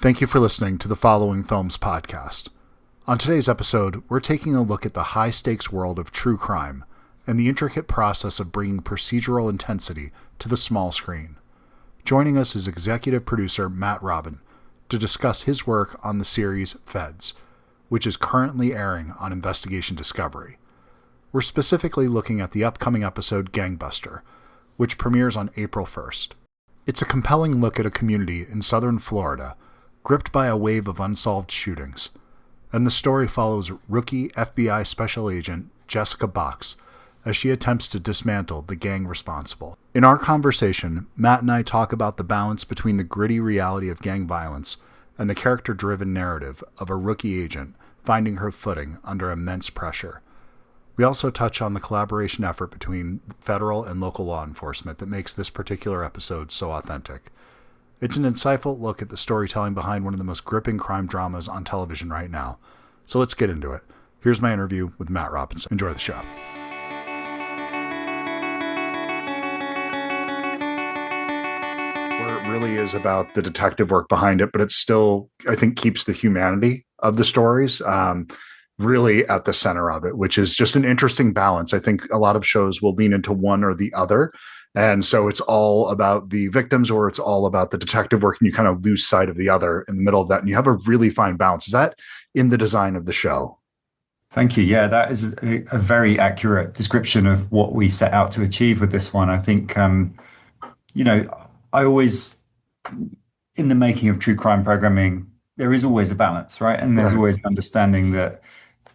Thank you for listening to the Following Films podcast. On today's episode, we're taking a look at the high-stakes world of true crime and the intricate process of bringing procedural intensity to the small screen. Joining us is executive producer Matt Robin to discuss his work on the series FEDS, which is currently airing on Investigation Discovery. We're specifically looking at the upcoming episode Gangbuster, which premieres on April 1st. It's a compelling look at a community in southern Florida gripped by a wave of unsolved shootings, and the story follows rookie FBI Special Agent Jessica Box as she attempts to dismantle the gang responsible. In our conversation, Matt and I talk about the balance between the gritty reality of gang violence and the character-driven narrative of a rookie agent finding her footing under immense pressure. We also touch on the collaboration effort between federal and local law enforcement that makes this particular episode so authentic. It's an insightful look at the storytelling behind one of the most gripping crime dramas on television right now. So let's get into it. Here's my interview with Matt Robinson. Enjoy the show. Where it really is about the detective work behind it, but it still, I think, keeps the humanity of the stories really at the center of it, which is just an interesting balance. I think a lot of shows will lean into one or the other. And so it's all about the victims or it's all about the detective work, and you kind of lose sight of the other in the middle of that. And you have a really fine balance. Is that in the design of the show? Thank you. Yeah, that is a very accurate description of what we set out to achieve with this one. I think, I always, in the making of true crime programming, there is always a balance, right? And there's always an understanding that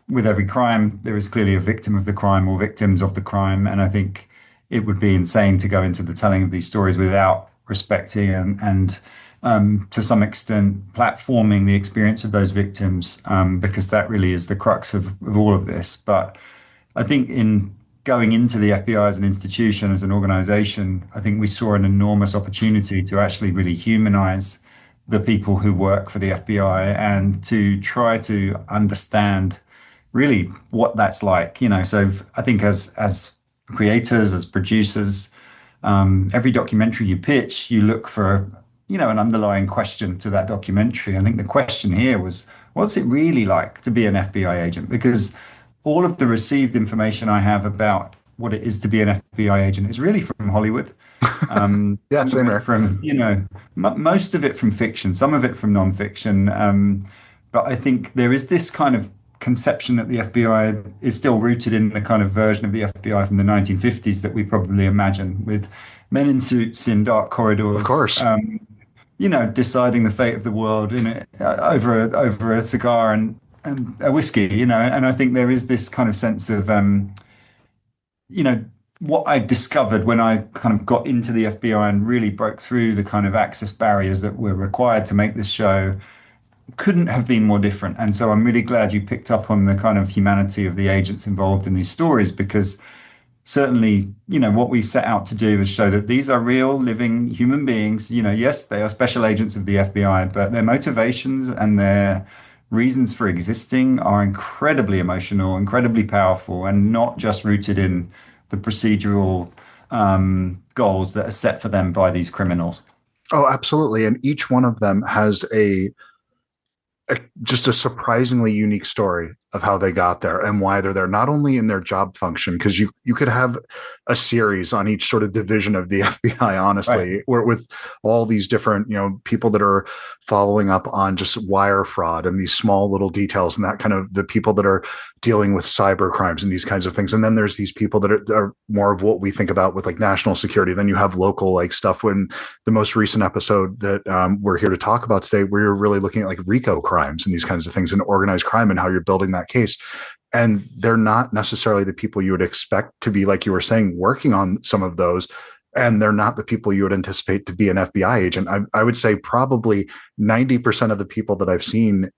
with every crime, there is clearly a victim of the crime or victims of the crime. And I think it would be insane to go into the telling of these stories without respecting and to some extent platforming the experience of those victims, because that really is the crux of all of this. But I think in going into the FBI as an institution, as an organization, I think we saw an enormous opportunity to actually really humanize the people who work for the FBI and to try to understand really what that's like. So I think as creators, as producers, every documentary you pitch, you look for, an underlying question to that documentary. I think the question here was, what's it really like to be an FBI agent? Because all of the received information I have about what it is to be an FBI agent is really from Hollywood. Yeah, same here. From, most of it from fiction, some of it from nonfiction. But I think there is this kind of conception that the FBI is still rooted in the kind of version of the FBI from the 1950s that we probably imagine, with men in suits in dark corridors. Of course. Deciding the fate of the world over a cigar and a whiskey, and I think there is this kind of sense of, what I discovered when I kind of got into the FBI and really broke through the kind of access barriers that were required to make this show couldn't have been more different. And so I'm really glad you picked up on the kind of humanity of the agents involved in these stories, because certainly, what we set out to do is show that these are real living human beings. Yes, they are special agents of the FBI, but their motivations and their reasons for existing are incredibly emotional, incredibly powerful, and not just rooted in the procedural goals that are set for them by these criminals. Oh, absolutely. And each one of them has just a surprisingly unique story of how they got there and why they're there, not only in their job function, because you could have a series on each sort of division of the FBI, honestly, right, where with all these different, people that are following up on just wire fraud and these small little details and that kind of the people that are dealing with cyber crimes and these kinds of things. And then there's these people that are more of what we think about with like national security. Then you have local like stuff. When the most recent episode that we're here to talk about today, where you're really looking at like RICO crimes and these kinds of things and organized crime and how you're building that case. And they're not necessarily the people you would expect to be, like you were saying, working on some of those. And they're not the people you would anticipate to be an FBI agent. I would say probably 90% of the people that I've seen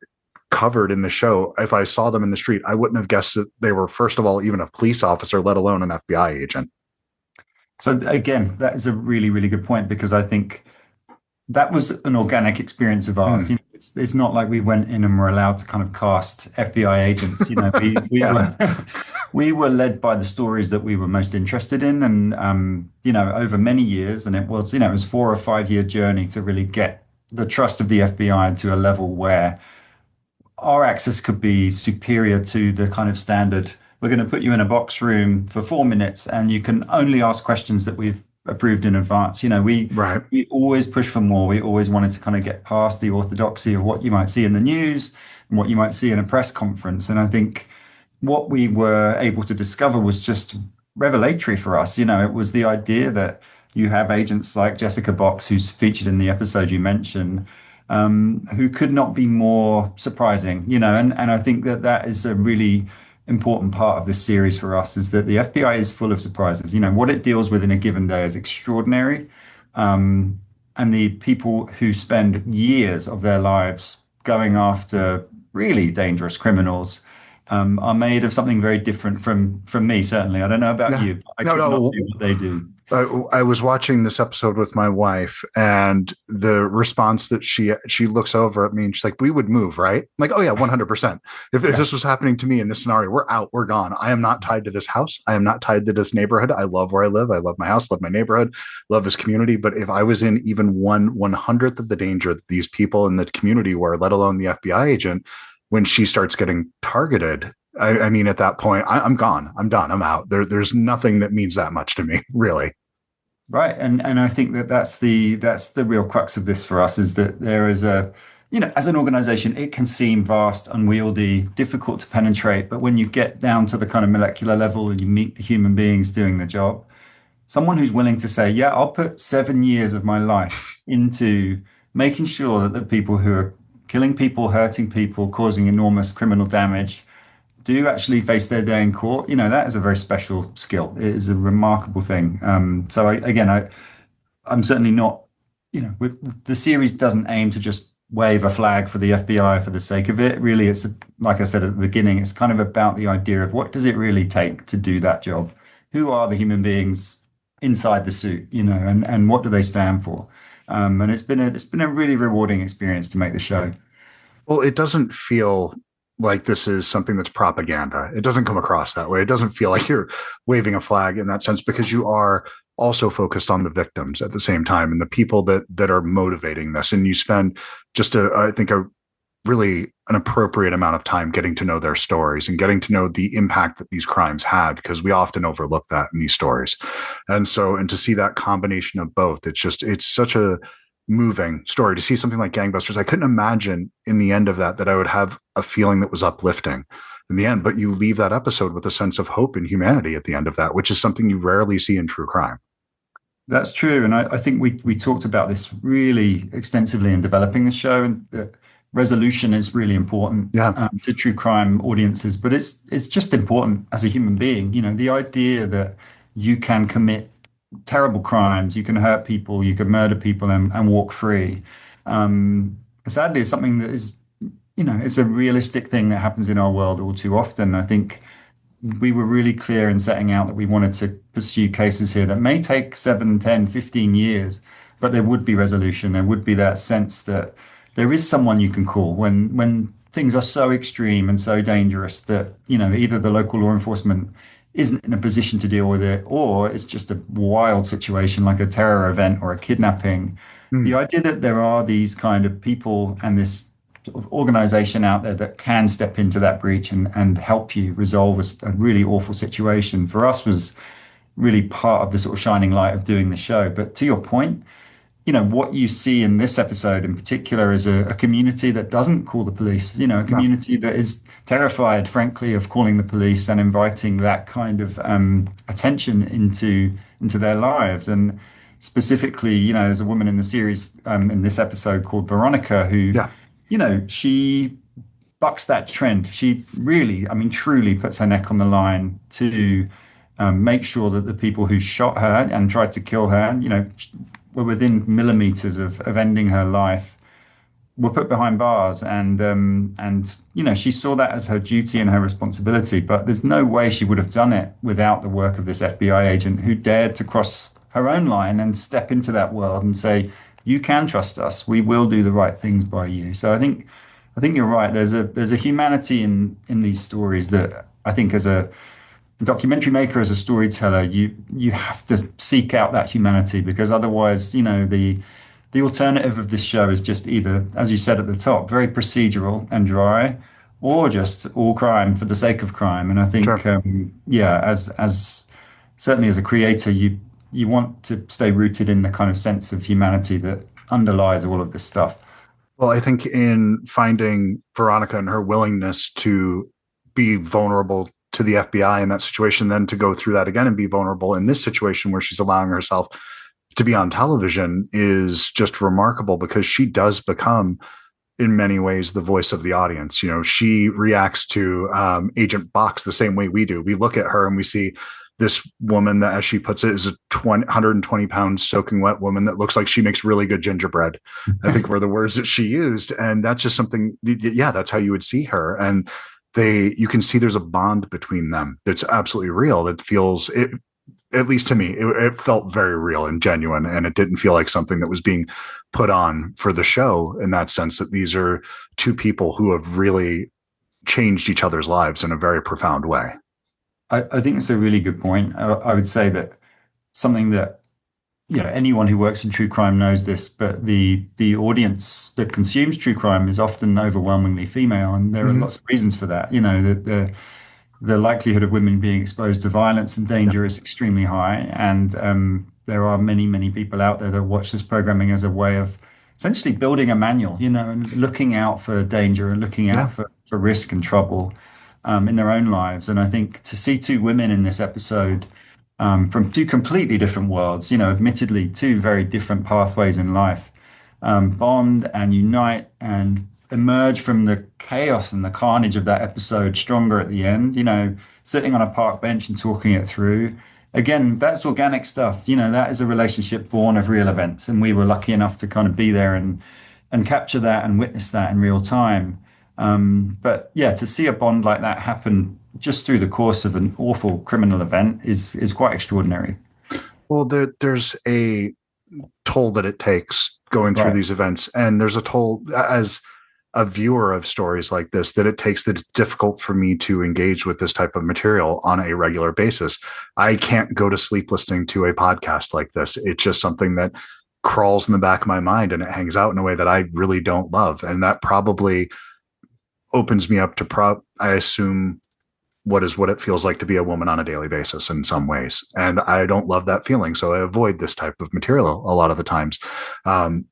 covered in the show, if I saw them in the street, I wouldn't have guessed that they were, first of all, even a police officer, let alone an FBI agent. So again, that is a really, really good point, because I think that was an organic experience of ours. It's not like we went in and were allowed to kind of cast FBI agents. We were led by the stories that we were most interested in, and over many years, and it was 4 or 5 year journey to really get the trust of the FBI to a level where our access could be superior to the kind of standard. We're going to put you in a box room for 4 minutes and you can only ask questions that we've approved in advance. Right. We always push for more. We always wanted to kind of get past the orthodoxy of what you might see in the news and what you might see in a press conference. And I think what we were able to discover was just revelatory for us. It was the idea that you have agents like Jessica Box, who's featured in the episode you mentioned, who could not be more surprising, and I think that that is a really important part of this series for us is that the FBI is full of surprises. What it deals with in a given day is extraordinary. And the people who spend years of their lives going after really dangerous criminals are made of something very different from me, certainly. I don't know about Yeah. you. I No, could not no. do what they do. I was watching this episode with my wife, and the response that she looks over at me and she's like, "We would move, right?" I'm like, "Oh yeah, 100%. If Yeah. this was happening to me in this scenario, we're out, we're gone. I am not tied to this house. I am not tied to this neighborhood. I love where I live. I love my house, love my neighborhood, love this community. But if I was in even 1/100th of the danger that these people in the community were, let alone the FBI agent, when she starts getting targeted." I mean, at that point, I'm gone. I'm done. I'm out. There's nothing that means that much to me, really. Right. And I think that that's the real crux of this for us is that there is as an organization, it can seem vast, unwieldy, difficult to penetrate. But when you get down to the kind of molecular level and you meet the human beings doing the job, someone who's willing to say, yeah, I'll put 7 years of my life into making sure that the people who are killing people, hurting people, causing enormous criminal damage do actually face their day in court, that is a very special skill. It is a remarkable thing. I'm certainly not, the series doesn't aim to just wave a flag for the FBI for the sake of it. Really, like I said at the beginning, it's kind of about the idea of what does it really take to do that job? Who are the human beings inside the suit, and what do they stand for? And it's been a really rewarding experience to make the show. Well, it doesn't feel like this is something that's propaganda. It doesn't come across that way. It doesn't feel like you're waving a flag in that sense because you are also focused on the victims at the same time and the people that are motivating this. And you spend I think, a really an appropriate amount of time getting to know their stories and getting to know the impact that these crimes had, because we often overlook that in these stories. And to see that combination of both, it's such a moving story. To see something like Gangbusters, I couldn't imagine in the end of that I would have a feeling that was uplifting in the end, but you leave that episode with a sense of hope and humanity at the end of that, which is something you rarely see in true crime. That's true. And I think we talked about this really extensively in developing the show, and that resolution is really important Yeah. to true crime audiences, but it's just important as a human being. The idea that you can commit terrible crimes, you can hurt people, you can murder people and walk free. Sadly, it's something that is, it's a realistic thing that happens in our world all too often. I think we were really clear in setting out that we wanted to pursue cases here that may take 7, 10, 15 years, but there would be resolution. There would be that sense that there is someone you can call when things are so extreme and so dangerous that, either the local law enforcement isn't in a position to deal with it, or it's just a wild situation like a terror event or a kidnapping. The Mm. idea that there are these kind of people and this sort of organization out there that can step into that breach and help you resolve a really awful situation for us was really part of the sort of shining light of doing the show. But to your point, what you see in this episode in particular is a community that doesn't call the police, a No. community that is terrified, frankly, of calling the police and inviting that kind of attention into their lives. And specifically, there's a woman in the series in this episode called Veronica who, Yeah. she bucks that trend. She really, I mean, truly puts her neck on the line to make sure that the people who shot her and tried to kill her, were within millimeters of ending her life, were put behind bars. And she saw that as her duty and her responsibility. But there's no way she would have done it without the work of this FBI agent who dared to cross her own line and step into that world and say, "You can trust us. We will do the right things by you." So I think you're right. There's a humanity in these stories that I think as a documentary maker, as a storyteller, you have to seek out that humanity, because otherwise, the alternative of this show is just either, as you said at the top, very procedural and dry, or just all crime for the sake of crime. And I think, Sure. yeah, as certainly as a creator, you want to stay rooted in the kind of sense of humanity that underlies all of this stuff. Well, I think in finding Veronica and her willingness to be vulnerable to the FBI in that situation, then to go through that again and be vulnerable in this situation where she's allowing herself to be on television is just remarkable because she does become, in many ways, the voice of the audience. You know, she reacts to Agent Box the same way we do. We look at her and we see this woman that, as she puts it, is a 120-pound soaking wet woman that looks like she makes really good gingerbread. I think were the words that she used. And that's just something, yeah, that's how you would see her. And you can see there's a bond between them that's absolutely real. That feels, it, at least to me, it felt very real and genuine. And it didn't feel like something that was being put on for the show, in that sense that these are two people who have really changed each other's lives in a very profound way. I think it's a really good point. I would say that something that anyone who works in true crime knows this, but the audience that consumes true crime is often overwhelmingly female, and there are Mm-hmm. lots of reasons for that. You know, the likelihood of women being exposed to violence and Yeah. danger is extremely high, and there are many people out there that watch this programming as a way of essentially building a manual, and looking out for danger and looking out Yeah. for risk and trouble in their own lives. And I think to see two women in this episode from two completely different worlds, admittedly two very different pathways in life, bond and unite and emerge from the chaos and the carnage of that episode stronger at the end, sitting on a park bench and talking it through. Again, that's organic stuff. That is a relationship born of real events. And we were lucky enough to kind of be there and capture that and witness that in real time. But yeah, to see a bond like that happen just through the course of an awful criminal event is quite extraordinary. Well, there's a toll that it takes going through Right. these events, and there's a toll as a viewer of stories like this that it takes, that it's difficult for me to engage with this type of material on a regular basis. I can't go to sleep listening to a podcast like this. It's just something that crawls in the back of my mind and it hangs out in a way that I really don't love. And that probably opens me up to I assume what it feels like to be a woman on a daily basis in some ways. And I don't love that feeling. So I avoid this type of material a lot of the times. Um,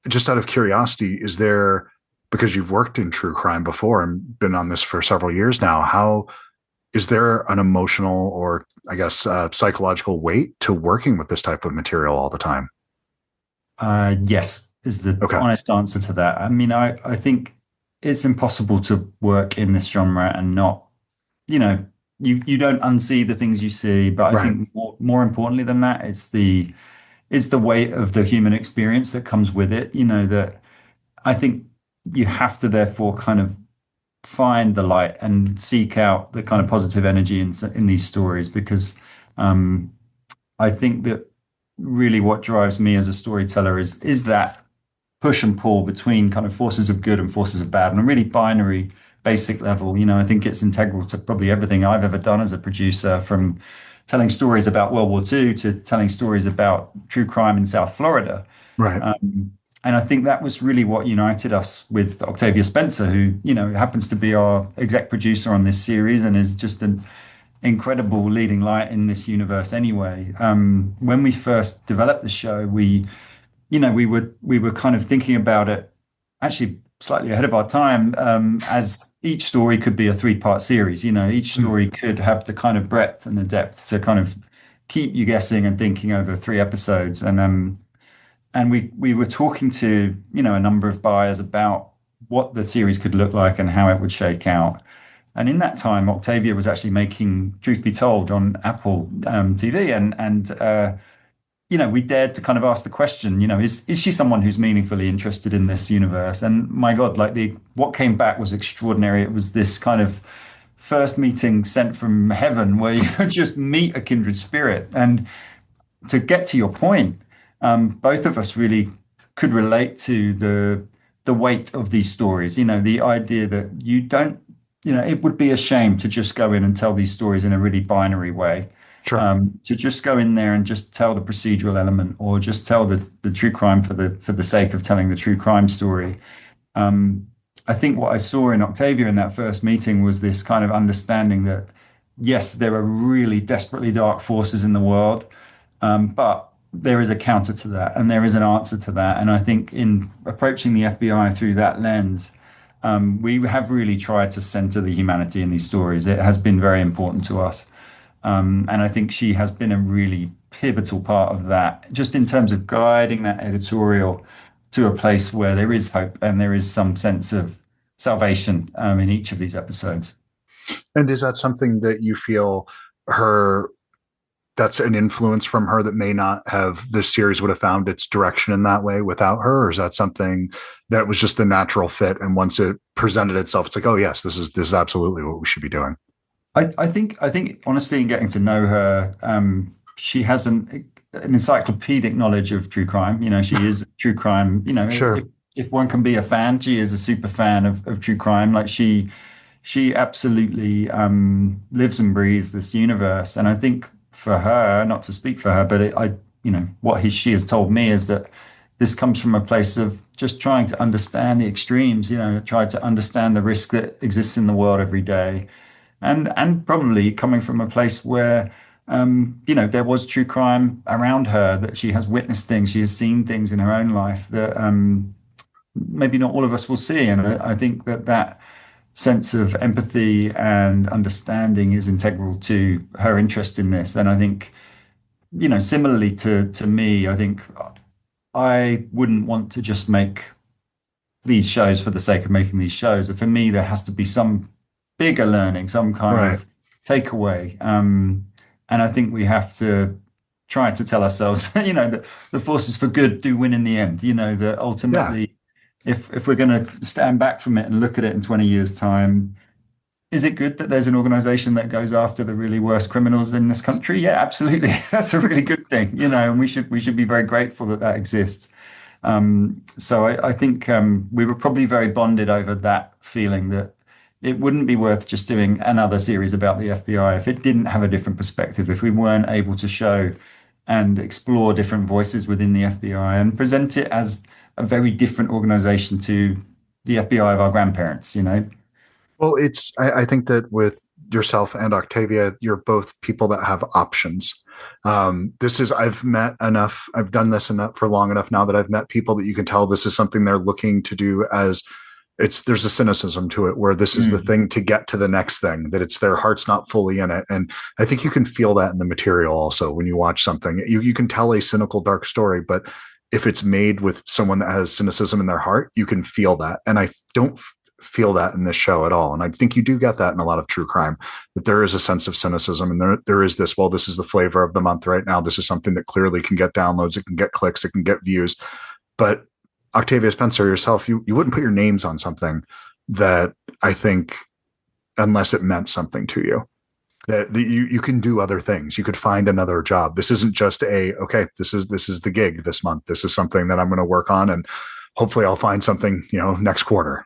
just out of curiosity, is there, because you've worked in true crime before and been on this for several years now, how is there an emotional or I guess psychological weight to working with this type of material all the time? Yes, is the Okay. honest answer to that. I mean, I think it's impossible to work in this genre and not, you know, you don't unsee the things you see, but I Right. think more importantly than that, it's the weight of the human experience that comes with it, that I think you have to therefore kind of find the light and seek out the kind of positive energy in these stories because um, I think that really what drives me as a storyteller is that push and pull between kind of forces of good and forces of bad on a really binary basic level. I think it's integral to probably everything I've ever done as a producer, from telling stories about World War II to telling stories about true crime in South Florida. Right. And I think that was really what united us with Octavia Spencer, who, happens to be our exec producer on this series and is just an incredible leading light in this universe anyway. When we first developed the show, we were kind of thinking about it actually slightly ahead of our time, as each story could be a three-part series. Each Mm. story could have the kind of breadth and the depth to kind of keep you guessing and thinking over three episodes. And we were talking to, a number of buyers about what the series could look like and how it would shake out. And in that time, Octavia was actually making Truth Be Told on Apple TV, and we dared to kind of ask the question, is she someone who's meaningfully interested in this universe? And my God, like what came back was extraordinary. It was this kind of first meeting sent from heaven where you just meet a kindred spirit. And to get to your point, both of us really could relate to the weight of these stories. The idea that you don't, it would be a shame to just go in and tell these stories in a really binary way. Sure. To just go in there and just tell the procedural element or just tell the true crime for the sake of telling the true crime story. Um, I think what I saw in Octavia in that first meeting was this kind of understanding that, yes, there are really desperately dark forces in the world, but there is a counter to that and there is an answer to that. And I think in approaching the FBI through that lens, we have really tried to center the humanity in these stories. It has been very important to us. And I think she has been a really pivotal part of that, just in terms of guiding that editorial to a place where there is hope and there is some sense of salvation in each of these episodes. And is that something that you feel her that's an influence from her that may not have this series would have found its direction in that way without her, or is that something that was just the natural fit and once it presented itself it's like, oh yes, this is absolutely what we should be doing? I think honestly, in getting to know her, she has an encyclopedic knowledge of true crime. She is true crime. Sure. If one can be a fan, she is a super fan of true crime. Like she absolutely lives and breathes this universe. And I think for her, not to speak for her, but what she has told me is that this comes from a place of just trying to understand the extremes. Try to understand the risk that exists in the world every day and probably coming from a place where there was true crime around her, that she has witnessed things, she has seen things in her own life that maybe not all of us will see. And I think that sense of empathy and understanding is integral to her interest in this. And I think, similarly to me, I think I wouldn't want to just make these shows for the sake of making these shows. For me, there has to be some bigger learning, some kind Right. of takeaway. And I think we have to try to tell ourselves, that the forces for good do win in the end. That Yeah. ultimately, if we're going to stand back from it and look at it in 20 years' time, is it good that there's an organization that goes after the really worst criminals in this country? Yeah, absolutely. That's a really good thing, and we should be very grateful that that exists. So I think we were probably very bonded over that feeling that it wouldn't be worth just doing another series about the FBI if it didn't have a different perspective, if we weren't able to show and explore different voices within the FBI and present it as a very different organization to the FBI of our grandparents. Well, I think that with yourself and Octavia, you're both people that have options. I've done this enough for long enough now that I've met people that you can tell this is something they're looking to do as there's a cynicism to it where this is the Mm. thing to get to the next thing, that it's their heart's not fully in it. And I think you can feel that in the material also when you watch something. You can tell a cynical, dark story, but if it's made with someone that has cynicism in their heart, you can feel that. And I don't feel that in this show at all. And I think you do get that in a lot of true crime, that there is a sense of cynicism and there is this, well, this is the flavor of the month right now. This is something that clearly can get downloads, it can get clicks, it can get views. But Octavia Spencer, yourself, you wouldn't put your names on something that I think, unless it meant something to you, that you can do other things. You could find another job. This isn't just okay, this is the gig this month. This is something that I'm going to work on, and hopefully I'll find something, next quarter.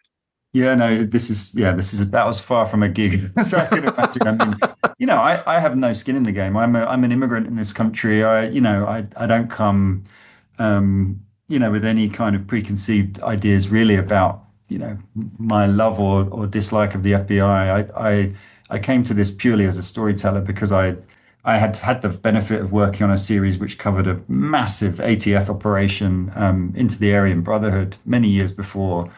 Yeah, no, that was far from a gig, as I can imagine. I mean, I have no skin in the game. I'm an immigrant in this country. I don't come with any kind of preconceived ideas really about, my love or dislike of the FBI. I came to this purely as a storyteller because I had had the benefit of working on a series which covered a massive ATF operation into the Aryan Brotherhood many years before.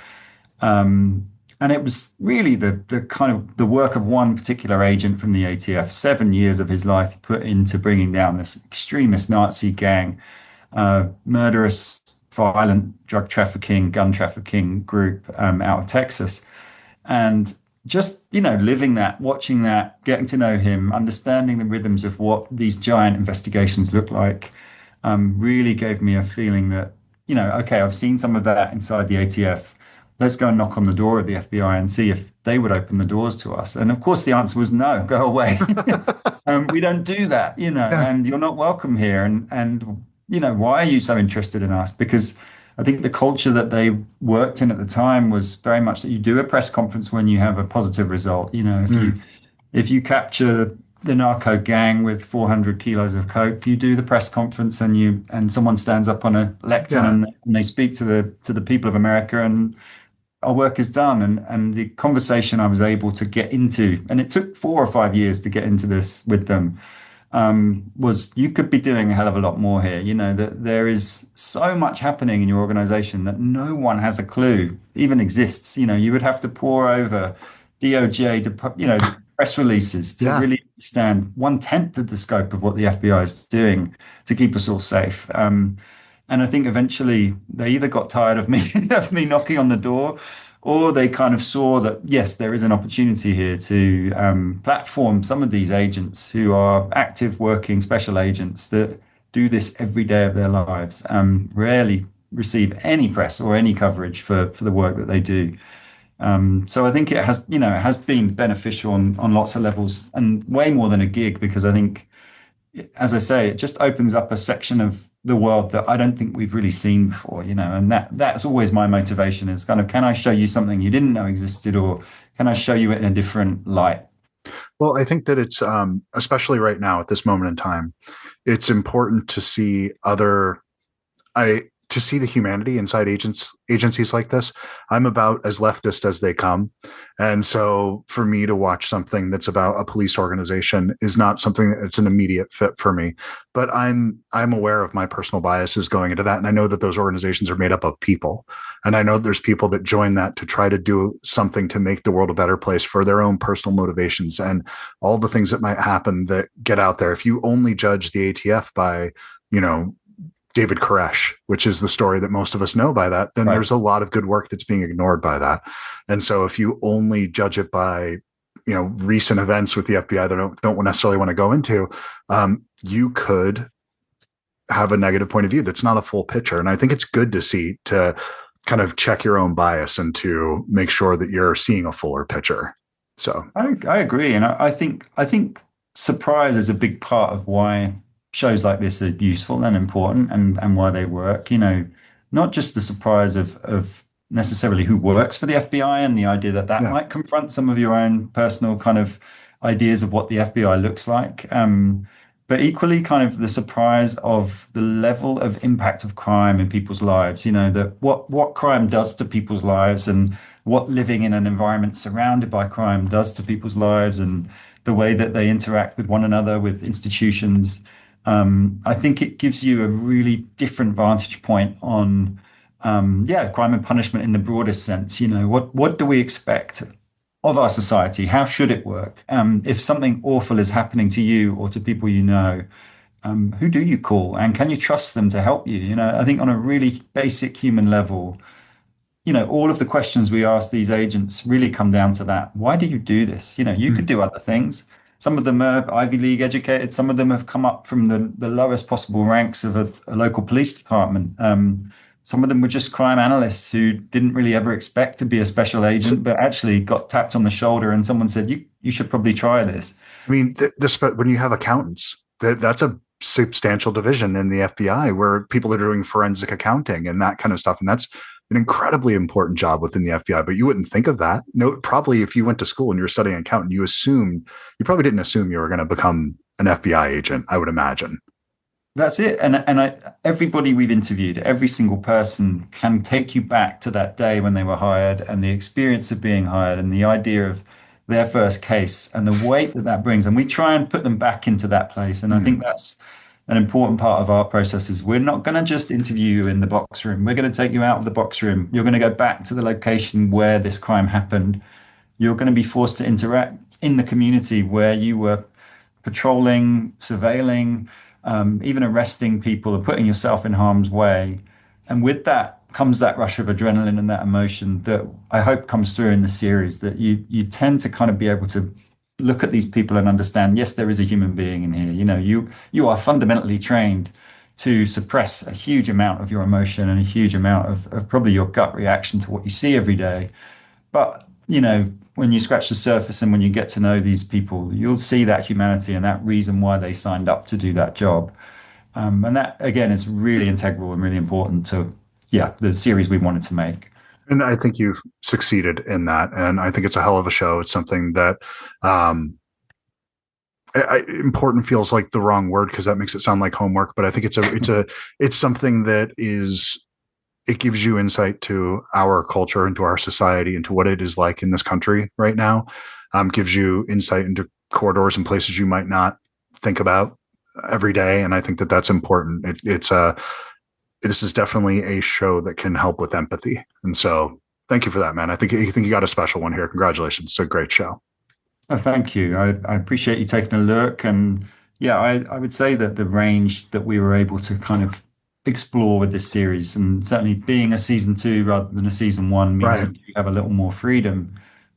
And it was really the kind of the work of one particular agent from the ATF, 7 years of his life put into bringing down this extremist Nazi gang, murderous, violent drug trafficking, gun trafficking group out of Texas. And just, living that, watching that, getting to know him, understanding the rhythms of what these giant investigations look like, really gave me a feeling that, okay, I've seen some of that inside the ATF. Let's go and knock on the door of the FBI and see if they would open the doors to us. And of course, the answer was no, go away. We don't do that, Yeah. and you're not welcome here. And why are you so interested in us? Because I think the culture that they worked in at the time was very much that you do a press conference when you have a positive result. If you Mm. if you capture the narco gang with 400 kilos of coke. You do the press conference, and someone stands up on a lectern, Yeah. and they speak to the people of America, and our work is done. And the conversation I was able to get into, and it took 4 or 5 years to get into this with them, was you could be doing a hell of a lot more here. You know, that there is so much happening in your organization that no one has a clue even exists. You know, you would have to pore over DOJ to, press releases to Yeah. really understand 1/10 of the scope of what the FBI is doing to keep us all safe. And I think eventually they either got tired of me of me knocking on the door, or they kind of saw that yes, there is an opportunity here to platform some of these agents who are active working special agents that do this every day of their lives, rarely receive any press or any coverage for the work that they do. So I think it has been beneficial on lots of levels and way more than a gig, because I think, as I say, it just opens up a section of the world that I don't think we've really seen before, and that's always my motivation is kind of, can I show you something you didn't know existed, or can I show you it in a different light? Well, I think that it's especially right now at this moment in time, it's important to see I to see the humanity inside agencies like this. I'm about as leftist as they come. And so for me to watch something that's about a police organization is not something that's an immediate fit for me. But I'm aware of my personal biases going into that. And I know that those organizations are made up of people. And I know there's people that join that to try to do something to make the world a better place for their own personal motivations and all the things that might happen that get out there. If you only judge the ATF by, you know, David Koresh, which is the story that most of us know by that, then Right. there's a lot of good work that's being ignored by that. And so if you only judge it by, recent events with the FBI that I don't necessarily want to go into, you could have a negative point of view that's not a full picture. And I think it's good to kind of check your own bias and to make sure that you're seeing a fuller picture. So I agree, and I think surprise is a big part of why shows like this are useful and important, and why they work. Not just the surprise of necessarily who works for the FBI and the idea that yeah, might confront some of your own personal kind of ideas of what the FBI looks like. But equally, kind of the surprise of the level of impact of crime in people's lives. That what crime does to people's lives, and what living in an environment surrounded by crime does to people's lives, and the way that they interact with one another, with institutions. I think it gives you a really different vantage point on, crime and punishment in the broadest sense. What do we expect of our society? How should it work? If something awful is happening to you or to people who do you call, and can you trust them to help you? I think on a really basic human level, all of the questions we ask these agents really come down to that. Why do you do this? You could mm, do other things. Some of them are Ivy League educated. Some of them have come up from the lowest possible ranks of a local police department. Some of them were just crime analysts who didn't really ever expect to be a special so, agent, but actually got tapped on the shoulder and someone said, you should probably try this. I mean, when you have accountants, that's a substantial division in the FBI where people are doing forensic accounting and that kind of stuff. And that's an incredibly important job within the FBI, but you wouldn't think of that. No, probably if you went to school and you were studying accounting, you probably didn't assume you were going to become an FBI agent, I would imagine. That's it. Everybody we've interviewed, every single person can take you back to that day when they were hired, and the experience of being hired, and the idea of their first case, and the weight that that brings. And we try and put them back into that place. And I Mm. think that's an important part of our process. Is we're not going to just interview you in the box room. We're going to take you out of the box room. You're going to go back to the location where this crime happened. You're going to be forced to interact in the community where you were patrolling, surveilling, even arresting people or putting yourself in harm's way. And with that comes that rush of adrenaline and that emotion that I hope comes through in the series, that you tend to kind of be able to look at these people and understand, yes, there is a human being in here. You are fundamentally trained to suppress a huge amount of your emotion and a huge amount of probably your gut reaction to what you see every day. But, when you scratch the surface and when you get to know these people, you'll see that humanity and that reason why they signed up to do that job. And that, again, is really integral and really important to, the series we wanted to make. And I think you've succeeded in that. And I think it's a hell of a show. It's something that, um, Important feels like the wrong word because that makes it sound like homework, but I think it's something that is, it gives you insight to our culture, into our society, into what it is like in this country right now. Gives you insight into corridors and places you might not think about every day, and I think that that's important. This is definitely a show that can help with empathy, and so thank you for that, man. I think you got a special one here. Congratulations, it's a great show. Oh, thank you. I appreciate you taking a look. And yeah, I would say that the range that we were able to kind of explore with this series, and certainly being a season two rather than a season one, means Right. you have a little more freedom.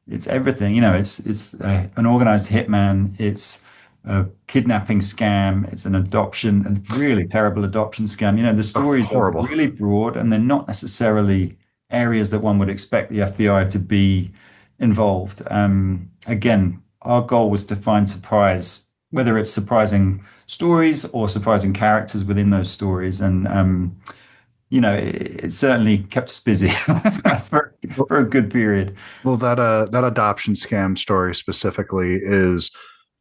It's everything, it's an organized hitman, it's a kidnapping scam, it's an adoption, a really terrible adoption scam. The Oh, stories are horrible. really broad and they're not necessarily areas that one would expect the FBI to be involved. Again, our goal was to find surprise, whether it's surprising stories or surprising characters within those stories. And, it certainly kept us busy for a good period. Well, that adoption scam story specifically is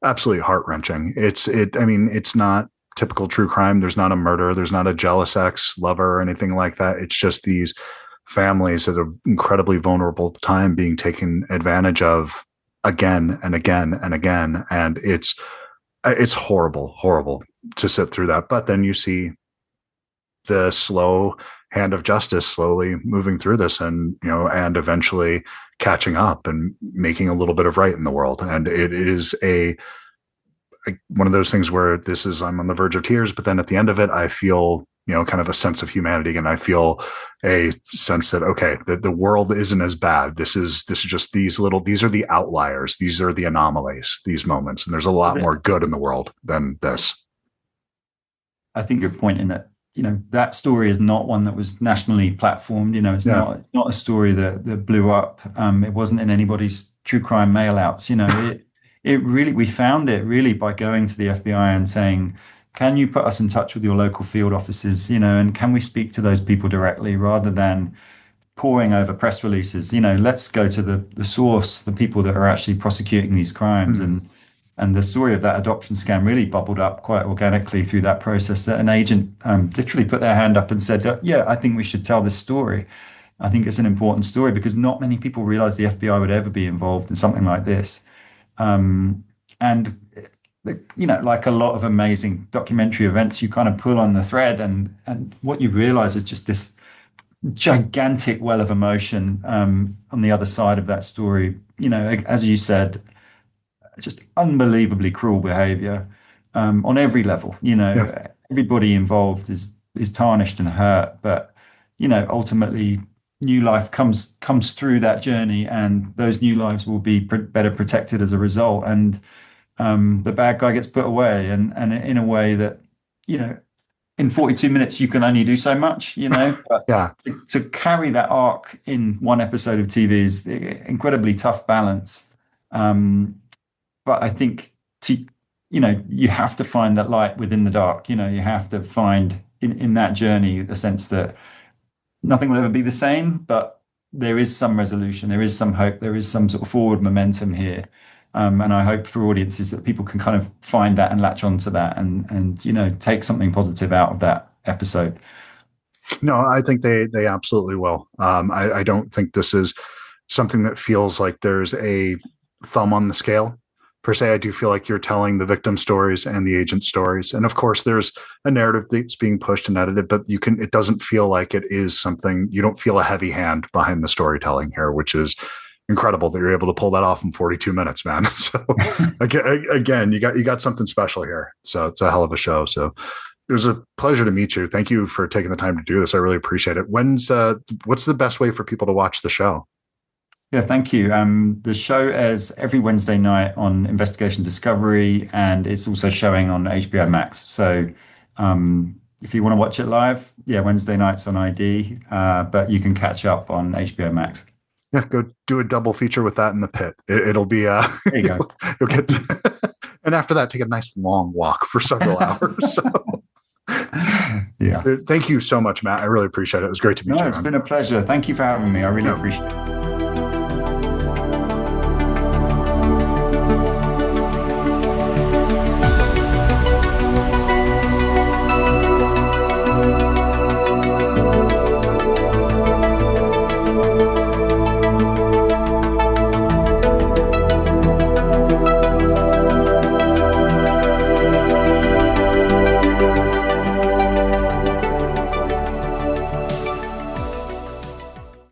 absolutely heart wrenching. I mean, it's not typical true crime. There's not a murder. There's not a jealous ex lover or anything like that. It's just these families at an incredibly vulnerable time being taken advantage of again and again and again, and it's horrible, horrible to sit through that. But then you see the slow hand of justice slowly moving through this, and and eventually catching up and making a little bit of right in the world. And it is one of those things where I'm on the verge of tears, but then at the end of it I feel kind of a sense of humanity, and I feel a sense that okay, the world isn't as bad. This is just these are the outliers, these are the anomalies, these moments, and there's a lot more good in the world than this. I think you're pointing that that story is not one that was nationally platformed. It's not a story that blew up. It wasn't in anybody's true crime mailouts. We found it really by going to the FBI and saying, can you put us in touch with your local field offices, and can we speak to those people directly rather than poring over press releases? Let's go to the source, the people that are actually prosecuting these crimes. And the story of that adoption scam really bubbled up quite organically through that process, that an agent literally put their hand up and said, yeah, I think we should tell this story. I think it's an important story because not many people realize the FBI would ever be involved in something like this. And like a lot of amazing documentary events, you kind of pull on the thread, and what you realize is just this gigantic well of emotion on the other side of that story. As you said, just unbelievably cruel behavior on every level. Yeah. Everybody involved is tarnished and hurt, but ultimately new life comes through that journey, and those new lives will be better protected as a result. And the bad guy gets put away, and in a way that in 42 minutes you can only do so much. But Yeah. to carry that arc in one episode of TV is an incredibly tough balance. But I think you have to find that light within the dark. You have to find in that journey the sense that nothing will ever be the same, but there is some resolution, there is some hope, there is some sort of forward momentum here. And I hope for audiences that people can kind of find that and latch onto that and take something positive out of that episode. No, I think they absolutely will. I don't think this is something that feels like there's a thumb on the scale per se. I do feel like you're telling the victim stories and the agent stories, and of course there's a narrative that's being pushed and edited, but it doesn't feel like it is something. You don't feel a heavy hand behind the storytelling here, which is incredible that you're able to pull that off in 42 minutes, man. So again, you got something special here. So it's a hell of a show. So it was a pleasure to meet you. Thank you for taking the time to do this. I really appreciate it. What's the best way for people to watch the show? Yeah, thank you. The show airs every Wednesday night on Investigation Discovery, and it's also showing on HBO Max. So if you want to watch it live, yeah, Wednesday nights on ID, but you can catch up on HBO Max. Yeah, go do a double feature with that in the pit. It'll be There you go. you'll get and after that take a nice long walk for several hours. So Yeah. thank you so much, Matt. I really appreciate it. It was great to meet you. It's been a pleasure. Thank you for having me. I really appreciate it.